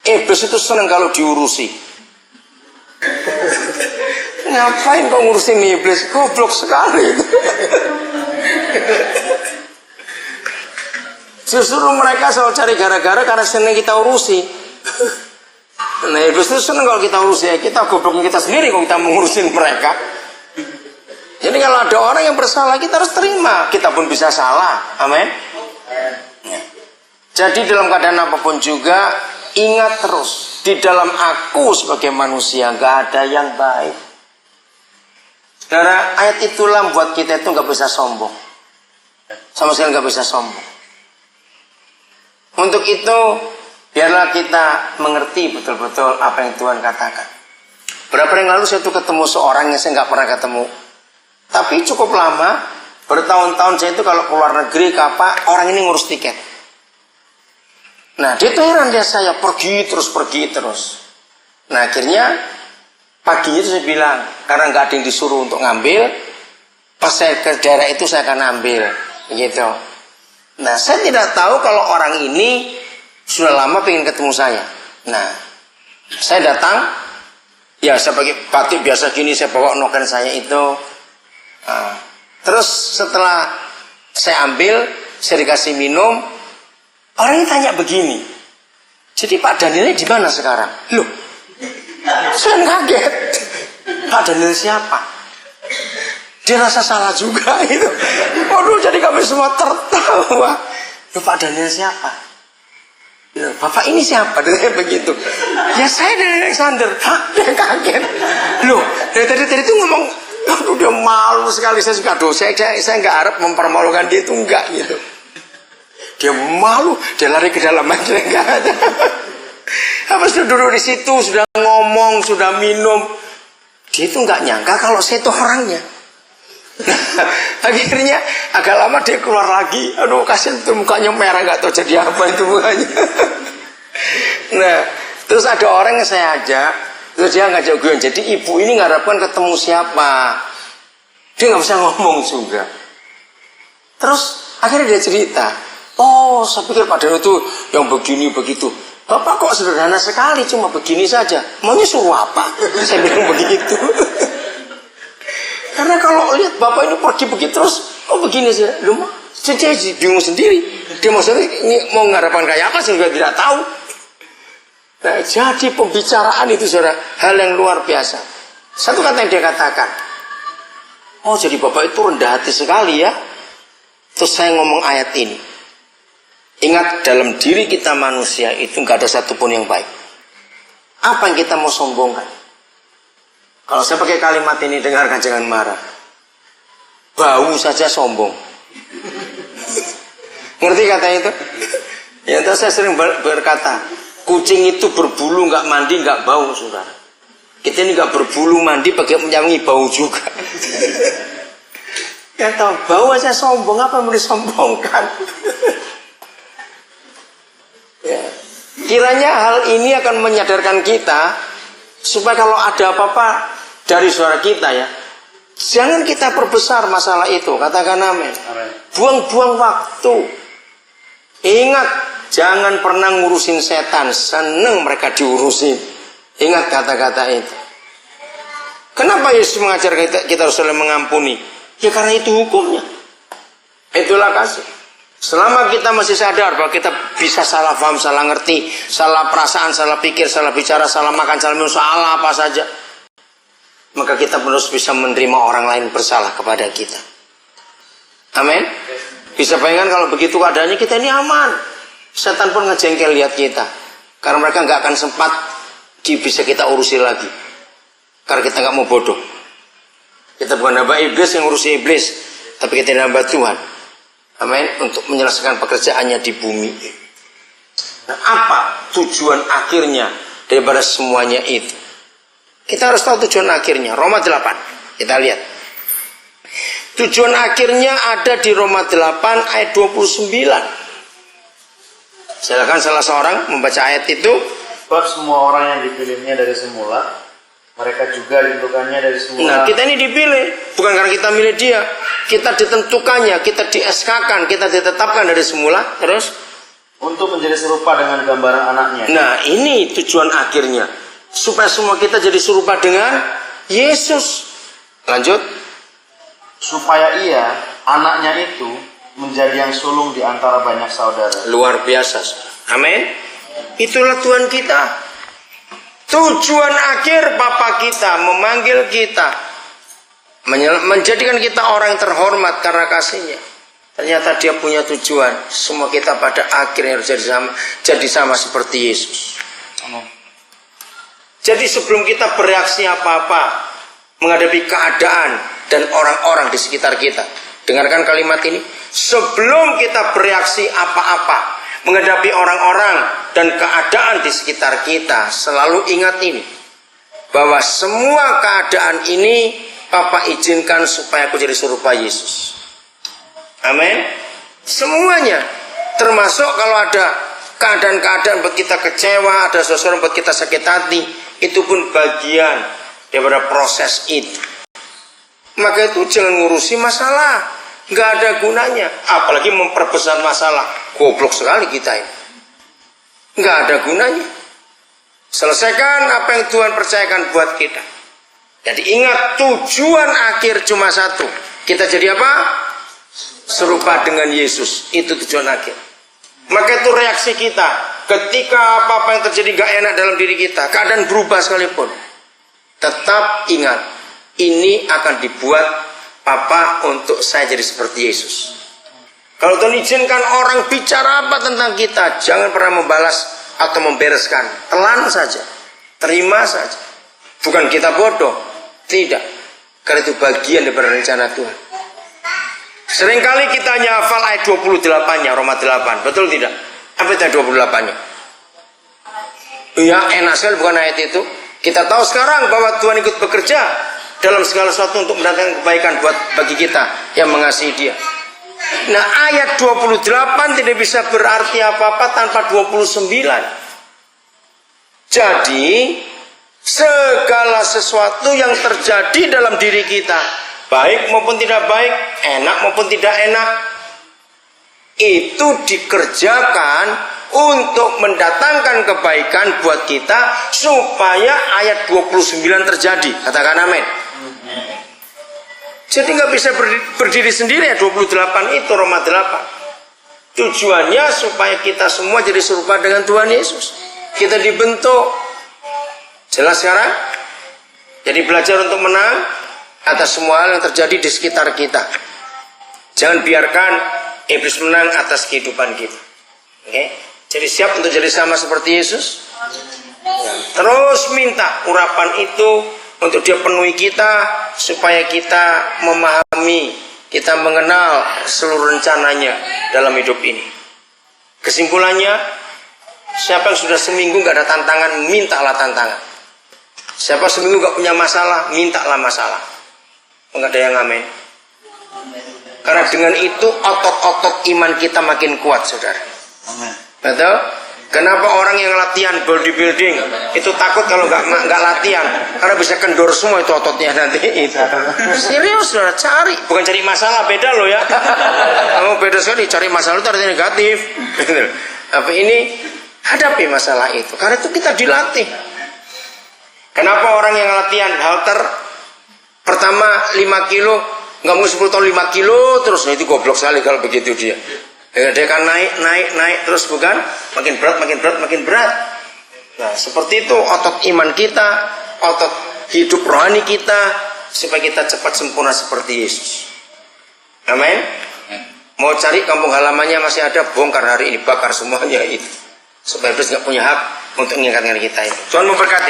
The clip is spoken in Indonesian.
Iblis itu senang kalau diurusi. Ngapain kok ngurusin iblis? Goblok sekali. Justru mereka selalu cari gara-gara karena senang kita urusi. Nah, iblis itu senang kalau kita urusi. Kita gobloknya kita sendiri kalau kita mengurusin mereka. Jadi kalau ada orang yang bersalah, kita harus terima. Kita pun bisa salah. Amin. Jadi dalam keadaan apapun juga, ingat terus, di dalam aku sebagai manusia gak ada yang baik. Saudara, ayat itulah membuat kita itu gak bisa sombong. Sama sekali gak bisa sombong. Untuk itu, biarlah kita mengerti betul-betul apa yang Tuhan katakan. Berapa hari yang lalu saya tuh ketemu seorang yang saya gak pernah ketemu. Tapi cukup lama, bertahun-tahun saya itu kalau keluar negeri ke apa, orang ini ngurus tiket. Nah, dia tuh heran, dia saya pergi terus. Nah, akhirnya paginya itu saya bilang, karena nggak ada yang disuruh untuk ngambil, pas saya ke daerah itu saya akan ambil, begitu. Nah, saya tidak tahu kalau orang ini sudah lama pengen ketemu saya. Nah, saya datang, ya saya pakai batik biasa gini, saya bawa noken saya itu. Terus setelah saya ambil, saya dikasih minum, orang ini tanya begini, jadi Pak Daniel di mana sekarang? Loh, saya kaget. Pak Daniel siapa? Dia rasa salah juga itu. Waduh, jadi kami semua tertawa. Loh, Pak Daniel siapa? Loh, Bapak ini siapa? Dia begitu. Ya saya dari Alexander. Hah? Dia kaget. Loh, dari tadi itu ngomong, aduh dia malu sekali. Saya suka dosa. Saya nggak harap mempermalukan dia itu, enggak gitu. Dia malu, dia lari ke dalam aja, enggak ada. Apa sudah duduk di situ, sudah ngomong, sudah minum. Dia itu nggak nyangka kalau saya itu orangnya. Akhirnya agak lama dia keluar lagi. Aduh, kasihan tuh mukanya merah, nggak tahu jadi apa itu mukanya. Nah, terus ada orang yang saya ajak, terus dia ngajak gue. Jadi ibu ini ngarepkan ketemu siapa. Dia nggak bisa ngomong juga. Terus akhirnya dia cerita. Oh, saya pikir Pak Daniel itu yang begini begitu. Bapak kok sederhana sekali, cuma begini saja. Maunya suruh apa? Saya bilang begitu. Karena kalau lihat Bapak ini pergi begitu terus, oh begini saja. Loh, saya bingung sendiri. Dia maksudnya ini mau ngharapkan kayak apa, saya juga tidak tahu. Nah, jadi pembicaraan itu saudara, hal yang luar biasa. Satu kata yang dia katakan, oh jadi Bapak itu rendah hati sekali ya. Terus saya ngomong ayat ini. Ingat, dalam diri kita manusia itu nggak ada satupun yang baik. Apa yang kita mau sombongkan? Kalau saya pakai kalimat ini, dengarkan jangan marah. Bau saja sombong. Ngerti kata itu? Ya, terus saya sering berkata, kucing itu berbulu nggak mandi nggak bau, saudara. Kita ini nggak berbulu mandi pakai menyanyi bau juga. Ya tahu, bau aja sombong, apa yang mau disombongkan? Ya. Kiranya hal ini akan menyadarkan kita supaya kalau ada apa-apa dari suara kita ya, jangan kita perbesar masalah itu. Katakan amin. Buang-buang waktu. Ingat, jangan pernah ngurusin setan. Seneng mereka diurusin. Ingat kata-kata itu. Kenapa Yesus mengajar kita harus saling mengampuni? Ya karena itu hukumnya. Itulah kasih. Selama kita masih sadar bahwa kita bisa salah paham, salah ngerti, salah perasaan, salah pikir, salah bicara, salah makan, salah minum, salah apa saja, maka kita harus bisa menerima orang lain bersalah kepada kita. Amin. Bisa bayangkan kalau begitu keadaannya kita ini aman. Setan pun ngejengkel lihat kita. Karena mereka nggak akan sempat bisa kita urusi lagi. Karena kita nggak mau bodoh. Kita bukan hamba iblis yang urusi iblis, tapi kita hamba Tuhan. Amin, untuk menyelesaikan pekerjaannya di bumi. Nah, apa tujuan akhirnya daripada semuanya itu? Kita harus tahu tujuan akhirnya. Roma 8, kita lihat. Tujuan akhirnya ada di Roma 8 ayat 29. Silakan salah seorang membaca ayat itu. Sebab semua orang yang dipilihnya dari semula, mereka juga ditentukannya dari semula. Nah, kita ini dipilih bukan karena kita milih dia. Kita ditentukannya, kita di-SK-kan, kita ditetapkan dari semula. Terus untuk menjadi serupa dengan gambaran anaknya. Nah, ini tujuan akhirnya. Supaya semua kita jadi serupa dengan Yesus. Lanjut. Supaya ia, anaknya itu, menjadi yang sulung di antara banyak saudara. Luar biasa. Amin. Itulah Tuhan kita. Tujuan akhir Bapa kita memanggil kita, menjadikan kita orang yang terhormat karena kasihnya. Ternyata dia punya tujuan. Semua kita pada akhirnya harus jadi sama seperti Yesus. Amin. Jadi sebelum kita bereaksi apa-apa menghadapi keadaan dan orang-orang di sekitar kita, dengarkan kalimat ini. Sebelum kita bereaksi apa-apa menghadapi orang-orang dan keadaan di sekitar kita, selalu ingat ini, bahwa semua keadaan ini Papa izinkan supaya aku jadi serupa Yesus. Amin. Semuanya, termasuk kalau ada keadaan-keadaan buat kita kecewa, ada sesuatu buat kita sakit hati, itu pun bagian daripada proses itu. Maka itu jangan ngurusi masalah, nggak ada gunanya. Apalagi memperbesar masalah. Goblok sekali kita ini. Nggak ada gunanya. Selesaikan apa yang Tuhan percayakan buat kita. Jadi ingat, tujuan akhir cuma satu. Kita jadi apa? Serupa dengan Yesus. Itu tujuan akhir. Maka itu reaksi kita. Ketika apa-apa yang terjadi gak enak dalam diri kita, keadaan berubah sekalipun, tetap ingat, ini akan dibuat Papa untuk saya jadi seperti Yesus. Kalau Tuhan izinkan orang bicara apa tentang kita, jangan pernah membalas atau membereskan. Telan saja, terima saja. Bukan kita bodoh, tidak. Karena itu bagian daripada rencana Tuhan. Seringkali kita hanya hafal ayat 28-nya, Roma 8. Betul tidak? Apa itu ayat 28-nya? Ya, enak sekali bukan ayat itu. Kita tahu sekarang bahwa Tuhan ikut bekerja dalam segala sesuatu untuk mendatangkan kebaikan bagi kita yang mengasihi Dia. Nah, ayat 28 tidak bisa berarti apa-apa tanpa 29. Jadi, segala sesuatu yang terjadi dalam diri kita, baik maupun tidak baik, enak maupun tidak enak, itu dikerjakan untuk mendatangkan kebaikan buat kita supaya ayat 29 terjadi. Katakan amin. Jadi nggak bisa berdiri sendiri ya 28 itu, Roma 8. Tujuannya supaya kita semua jadi serupa dengan Tuhan Yesus. Kita dibentuk. Jelas sekarang? Jadi belajar untuk menang atas semua hal yang terjadi di sekitar kita. Jangan biarkan iblis menang atas kehidupan kita. Oke? Jadi siap untuk jadi sama seperti Yesus? Terus minta urapan itu untuk Dia penuhi kita, supaya kita memahami, kita mengenal seluruh rencananya dalam hidup ini. Kesimpulannya, siapa yang sudah seminggu gak ada tantangan, mintalah tantangan. Siapa seminggu gak punya masalah, mintalah masalah. Enggak ada yang amin. Karena dengan itu otot-otot iman kita makin kuat, saudara. Amin. Betul? Kenapa orang yang latihan bodybuilding itu takut kalau nggak latihan? Karena bisa kendor semua itu ototnya nanti. Itu. Serius, saudara, cari. Bukan cari masalah, beda loh ya. Kamu beda sekali, cari masalah itu artinya negatif. Tapi ini hadapi masalah itu. Karena itu kita dilatih. Kenapa orang yang latihan halter pertama 5 kilo, nggak mau 10 tahun 5 kilo terus, nah itu goblok sekali kalau begitu dia. Dia kan naik terus, bukan? Makin berat. Nah, seperti itu otot iman kita, otot hidup rohani kita, supaya kita cepat sempurna seperti Yesus. Amin. Mau cari kampung halamannya masih ada, bongkar hari ini, bakar semuanya itu, supaya iblis nggak punya hak untuk mengingatkan kita itu. Tuhan memberkati.